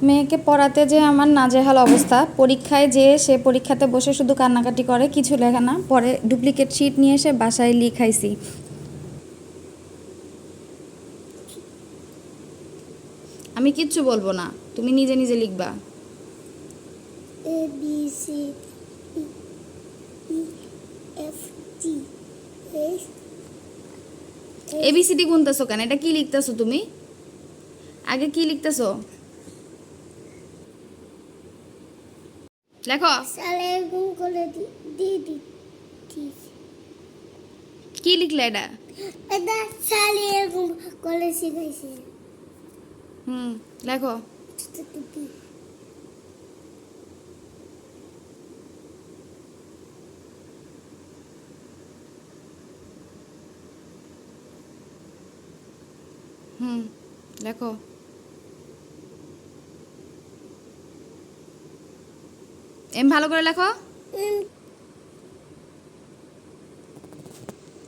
মেয়েকে পড়াতে যে আমার নাজেহাল অবস্থা, পরীক্ষায় যেয়ে সে পরীক্ষাতে বসে শুধু কান্নাকাটি করে, কিছু লেখে না। পরে ডুপ্লিকেট শিট নিয়ে এসে বাসায় লিখাইছি। আমি কিচ্ছু বলবো না, তুমি নিজে নিজে লিখবা। A B C D E F G H ABCD গুনতেছো কেন? এটা কি লিখতেছো তুমি? আগে কি লিখতেছো? লেখো। সালে গুণ করে দি কি লিখলে এটা? এটা সালে গুণ করে শিখাইছে। লেখো। লেখো। এম ভালো করে লেখো।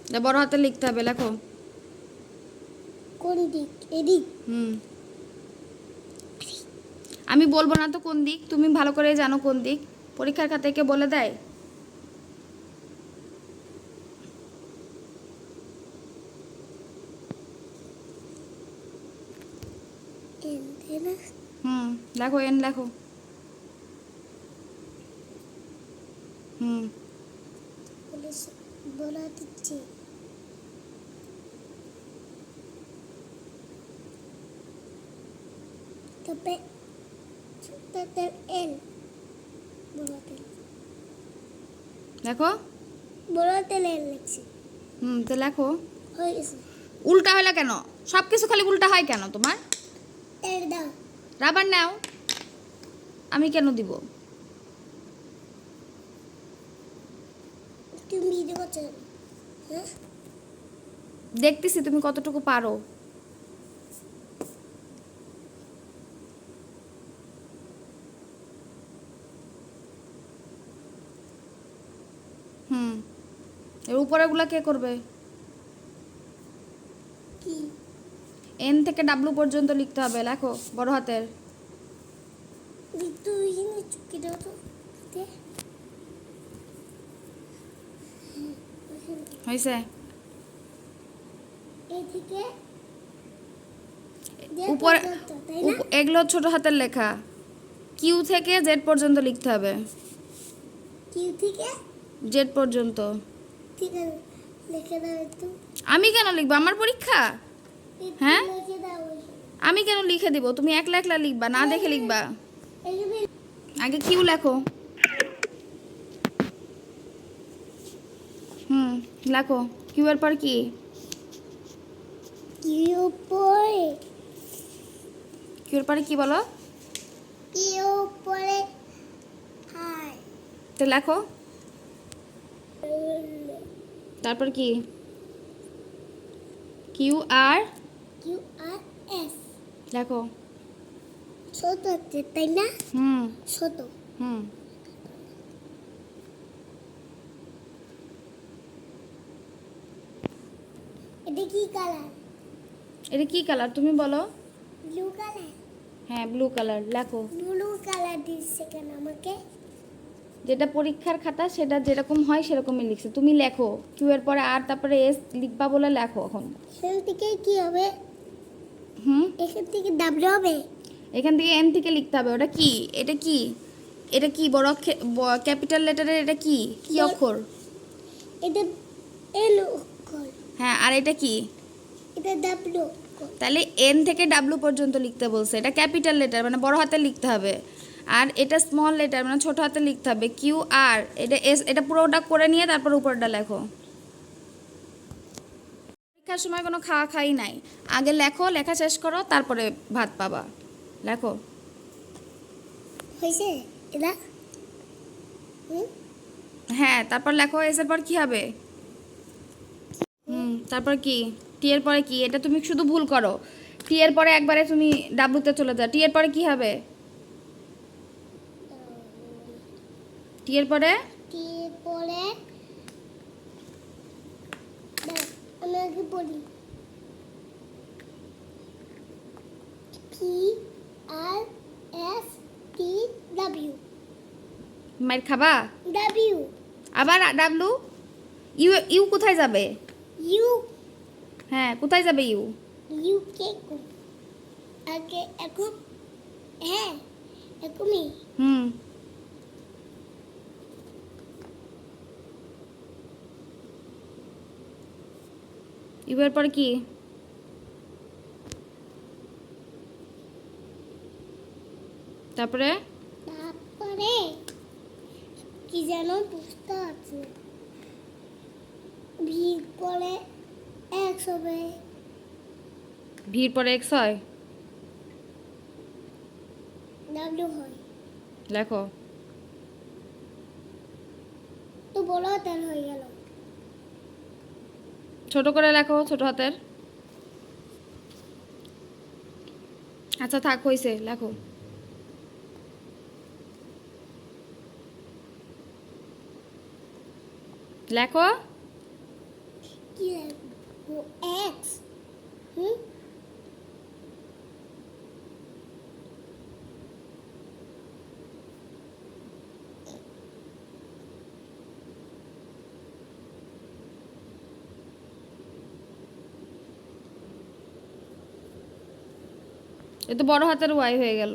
এটা বড় হাতে লিখতে হবে, লেখো। কোন দিক? এদিক। আমি বলবো না তো কোন দিক, তুমি ভালো করে জানো কোন দিক। পরীক্ষার খাতায় কে বলে দেয়? লেখো, এন লেখো। বলা দিচ্ছি। তবে তাতে এল বড়তে লেখো। বড়তে এল লিখছি। তো লেখো। হয়ে গেছে। উল্টা হলো কেন? সব কিছু খালি উল্টা হয় কেন তোমার? এর দাও। রাবার নাও। আমি কেন দিব? তুমি দেবো। হ্যাঁ, দেখতেছি তুমি কতটুকু পারো। এর উপরেগুলা কে করবে? কি এন থেকে ডাব্লু পর্যন্ত লিখতে হবে, লেখো বড় হাতের। তুই চুকি দাও তো। হয়েছে? এদিকে উপরে তাই না? এগুলো ছোট হাতের লেখা। কিউ থেকে জেড পর্যন্ত লিখতে হবে। কিউ থেকে জেড পর্যন্ত। ঠিক আছে, লিখে দাও একটু। আমি কেন লিখবো? আমার পরীক্ষা। একটু হ্যাঁ, লিখে দাও। আমি কেন লিখে দিব? তুমি একলা একলা লিখবা, না দেখে লিখবা। এইভাবে আগে কিউ লেখো। লেখো। কিউ এর পর কি? কিউ পরে কিউ এর পরে কি বলো? কিউ পরে আই তো লেখো। তারপর কি? Q R Q R S লেখো। ছোট আছে তাই না? ছোট। এটা কি কালার? এটা কি কালার তুমি বলো? Blue colour. হ্যাঁ, ব্লু কালার। লেখো। ব্লু কালার দিচ্ছে কেন আমাকে? যেটা পরীক্ষার খাতা সেটা যেরকম হয় সেরকমই লিখছে, তুমি লেখো। কিউ এর পরে আর তারপরে এস লিখবা বলে লেখো এখন। এখান থেকে কি হবে? এখান থেকে ডাব্লিউ হবে। এখান থেকে এন থেকে লিখতে হবে। ওটা কি? এটা কি? এটা কি বড় ক্যাপিটাল লেটারের? এটা কি কি অক্ষর? এটা এল অক্ষর। হ্যাঁ, আর এটা কি? এটা ডাব্লিউ। তাহলে এন থেকে ডাব্লু পর্যন্ত লিখতে বলছে। এটা ক্যাপিটাল লেটার মানে বড় হাতে লিখতে হবে, আর এটা স্মল লেটার মানে ছোট হাতে লিখতে হবে। কিউ আর এটা এস, এটা পুরোটা করে নিয়ে তারপর উপরটা লেখো। পরীক্ষার সময় কোনো খাওয়া খাই নাই। আগে লেখো, লেখা শেষ করো, তারপরে ভাত পাবা। লেখো। হয়েছে এটা? হ্যাঁ, তারপর লেখো। এস এর পর কি হবে? তারপর কি? টি এর পরে কি? এটা তুমি শুধু ভুল করো। টি এর পরে একবারে তুমি ডাব্লুতে চলে যাও। টি এর পরে কি হবে? টি এর পরে টি পরে আমি আগে পড়ি। পি আর ডাব্লিউ মাইর খাবা? ডাব্লিউ আবার ডাব্লু। ইউ ইউ কোথায় যাবে? ইউ হ্যাঁ, কোথায় যাবে ইউ? ইউ কে আগে এখন হ্যাঁ এখনই হুম। ইউ এর পরে কি? তারপরে তারপরে কি যেন বুঝতে আছে ভিড় পরে এক হবে ভির পরে এক্স হয়। ডাব্লিউ হয় লেখো। তো বড় হাতের হয়ে গেল ছোট করে লেখো, ছোট হাতের। আচ্ছা থাক, হইছে, লেখো। লেখো। কি লিখবো এক্স হুম এ তো বড় হাতের ওয়াই হয়ে গেল।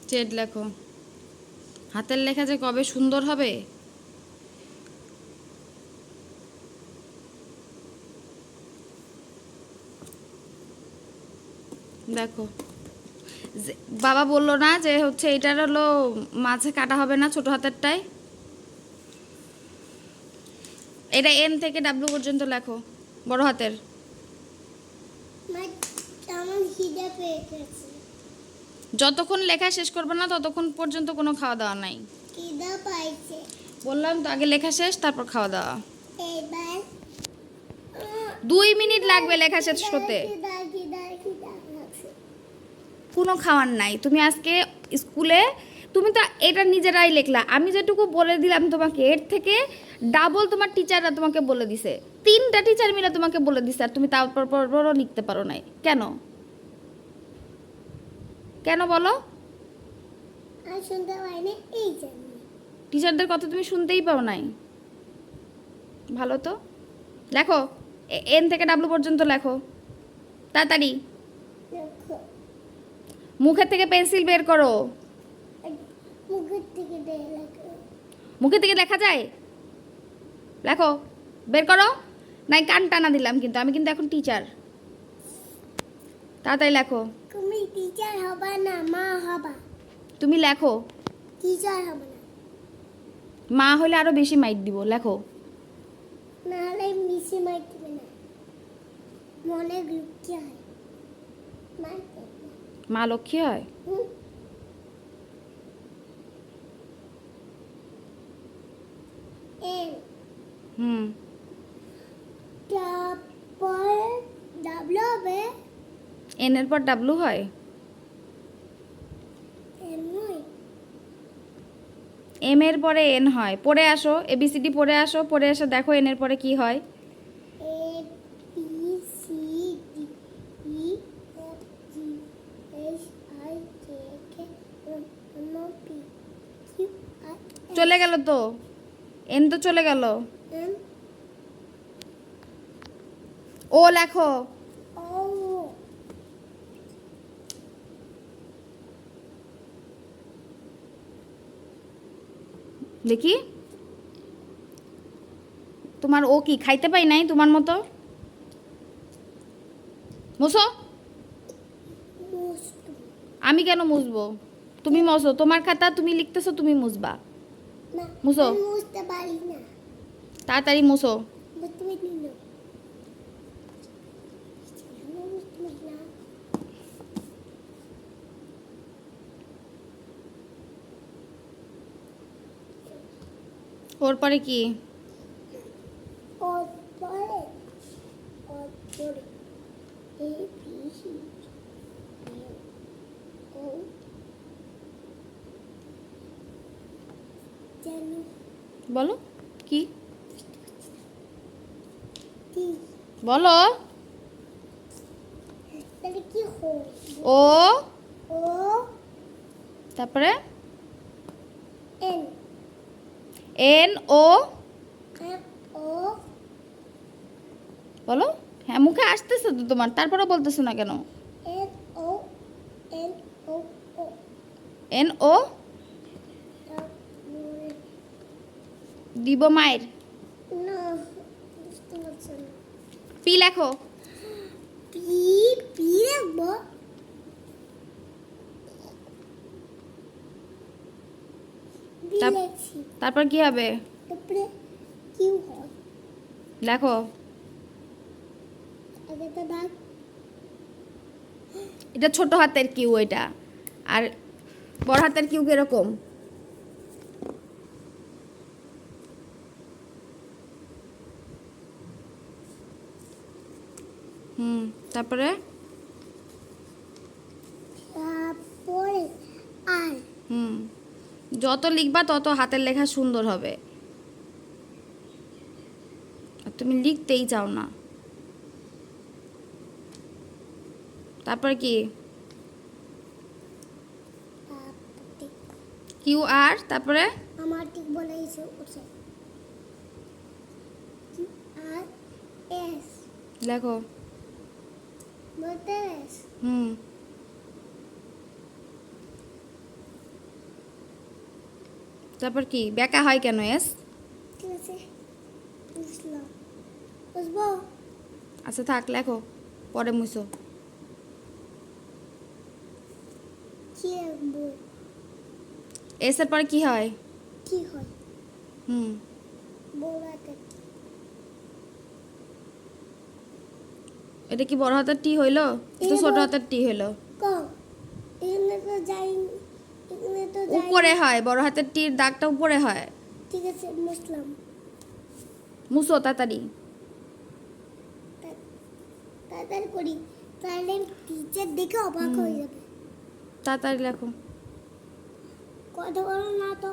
জেড লেখো। হাতের লেখা যে কবে সুন্দর হবে। দেখো, বাবা বললো না যে হচ্ছে এটার হলো মাঝে কাটা হবে না ছোট হাতেরটাই। এটা এন থেকে ডাব্লিউ পর্যন্ত লেখো বড় হাতের। আমার খিদে পেয়ে গেছে যতক্ষণ লেখা শেষ করবে না ততক্ষণ পর্যন্ত কোনো খাওয়া দাওয়া নাই। খিদে পাইছে বললাম তো আগে লেখা শেষ তারপর খাওয়া দাওয়া। এবার 2 মিনিট লাগবে লেখা শেষ করতে। কোনো খাওয়ার নাই। তুমি আজকে স্কুলে তুমি তো এটা নিজেরাই লেখলা, আমি যেটুকু বলে দিলাম তোমাকে এর থেকে ডাবল তোমার টিচাররা তোমাকে বলে দিছে। 3টা টিচার মিলে তোমাকে বলে দিছে আর তুমি তারপরও লিখতে পারো নাই কেন? কেন বলো? আর শুনতে পাই না এই জন্য টিচারদের কথা তুমি শুনতেই পাও নাই। ভালো তো, লেখো। এন থেকে ডাব্লু পর্যন্ত লেখো তাড়াতাড়ি। দেখো মুখের থেকে পেন্সিল বের করো। মুখের থেকে দেয় লাগে মুখের থেকে লেখা যায়? লেখো, বের করো। নাই কান টানা দিলাম, কিন্তু আমি কিন্তু এখন টিচার। তাড়াতাড়ি লেখো। তুমি টিচার হবা না মা হবা তুমি লেখো। টিচার হবে না মা হলে আরো বেশি মাইট দিব। লেখো। নাহলে মিশে মার দিবে না মনে লুকিয়ে হয় মার দেবে না। মা লক্ষ্মী হয়। হুম এম হুম। তারপর ডাবল হবে এন এর পর ডাব্লু হয়। এম নয় এম এর পরে এন হয়। পড়ে আসো, এবিসিডি পড়ে আসো, পড়ে এসে দেখো এন এর পরে কি হয়। A B C D E F G H I J K M O P Q R চলে গেল তো, এন তো চলে গেল। এম ও লেখো। ও দেখি তোমার ও কি খাইতে পাই নাই তোমার মতো? মুছো। মুস্তু আমি কেন মুছবো? তুমি মুছো, তোমার খাতা তুমি লিখতেছো, তুমি মুছবা। না মুছো। আমি বুঝতে পারি না তাড়াতাড়ি মুছো। বুঝতে পারি না আমি বুঝতে পারি না ওর পরে কি? পরে পরে এ বি সি ও জানো বলো কি? টি বলো। তাহলে কি হয়? ও, ও তারপরে N N O, F O বলো। হ্যাঁ, মুখে আসতেছে তো তোমার, তারপরে বলতেছো না কেন? N O N O O N O, তারপরে দিব মায়ের। না বুঝতে পারছি না। পি লেখো। পি পি রাখবো। বি তাপ- লেখছি। তারপর কি হবে? তারপরে কিউ হয়। লেখো। আগে তো দাগ। এটা ছোট হাতের কিউ এটা, আর বড় হাতের কিউ কিরকম? তারপরে তারপরে আর হুম, যত লিখবা তত হাতের লেখা সুন্দর হবে। আর তুমি লিখতেই চাও না। তারপরে কি? তারপরে কিউ আর, তারপরে আমার ঠিক বলে গেছে ওটা। কিউ আর এস লেখো। বলতে এস হুম, তারপর কি? বেকা হয় কেন এস? ঠিক আছে বুঝলাম। বুঝবো। আচ্ছা থাক, লেখো, পরে মুছো। কি রাখবো? এস এর পরে কি হয়? কি হয়? হুম, বৌরাতে এটা কি বড় হাতের টি হইলো? এটা এ ছোট বড়- হাতের টি হইলো। কম এখানে তো যাই, এখানে তো যাই। উপরে হয়, বড় হাতের টির দাগটা উপরে হয়। ঠিক আছে মুসলাম। মুছো তাড়াতাড়ি। তাড়াতাড়ি করি, তাহলে টিচার দেখে অবাক হুম। হয়ে যাবে। তাড়াতাড়ি লেখো। কথা বলো না তো।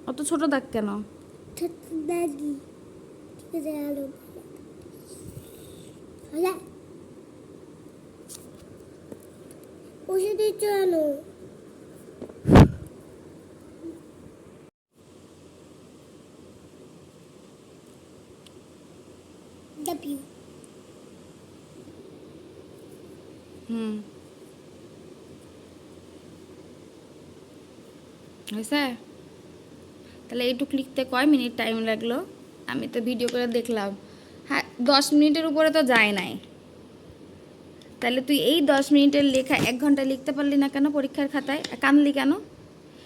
অত ছোট দাগ কেন? দাগি ঠিক আছে আলো হলে ওষুধ দিচ্ছ আনো। ডাব্লিউ হুম, হয়েছে? তাহলে এইটুক লিখতে কয় মিনিট টাইম লাগলো? আমি তো ভিডিও করে দেখলাম, হ্যাঁ 10 মিনিটের উপরে তো যায় নাই। তাহলে তুই এই 10 মিনিটের লেখা 1 ঘন্টা লিখতে পারলি না কেন পরীক্ষার খাতায়? আর কানলি কেন?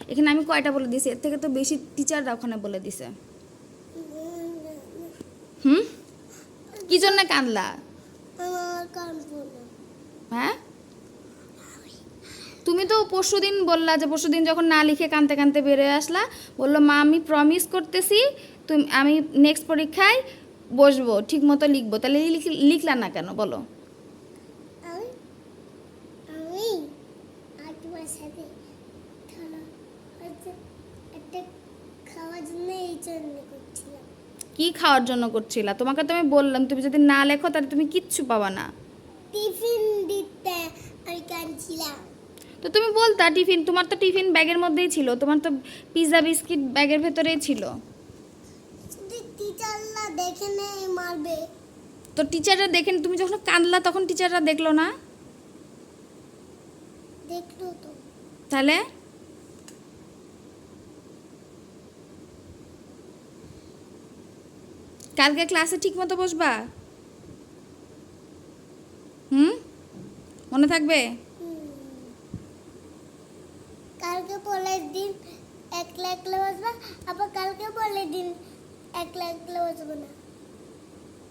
এখানে আমি কয়টা বলে দিছি, এর থেকে তো বেশি টিচাররা ওখানে বলে দিছে। হুম, কি জন্য কানলা? আমার কান পড়লো। হ্যাঁ, তুমি তো পরশুদিন বললা যে পরশুদিন যখন না লিখে কানতে কানতে বেরোয় আসলা, বললো মা আমি প্রমিস করতেছি তুমি, আমি নেক্সট পরীক্ষায় বসবো, ঠিক মতো লিখবো। তাহলে লিখলা না কেন বলো? আমি আমি আর তোমার সাথে খেলা হচ্ছে একটা খাওয়ার জন্য এই জন্য করছিলাম। কি খাওয়ার জন্য করছিলা? তোমাকে তো আমি বললাম তুমি যদি না লেখো তাহলে তুমি কিচ্ছু পাবা না। টিফিন দিতে আমি কাঁদছিলাম। তো তুমি বলতা টিফিন, তোমার তো টিফিন ব্যাগের মধ্যেই ছিল, তোমার তো পিৎজা বিস্কিট ব্যাগের ভেতরেই ছিল। যদি টিচাররা দেখে নেয় মারবে। তো টিচাররা দেখেন, তুমি যখন কাঁদলা তখন টিচাররা দেখলো না? দেখলো তো। তাহলে কালকে ক্লাসে ঠিক মতো বসবা? হুম, মনে থাকবে? কালকে পরের দিন একলা একলা বসবা, আবার কালকে পরের দিন একলা একলা বসবো না।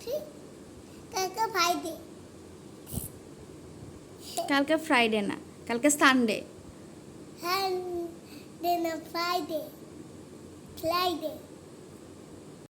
ঠিক? কালকে ফ্রাইডে। কালকে ফ্রাইডে না, কালকে সানডে। হ্যাঁ, দিন ফ্রাইডে। ফ্রাইডে।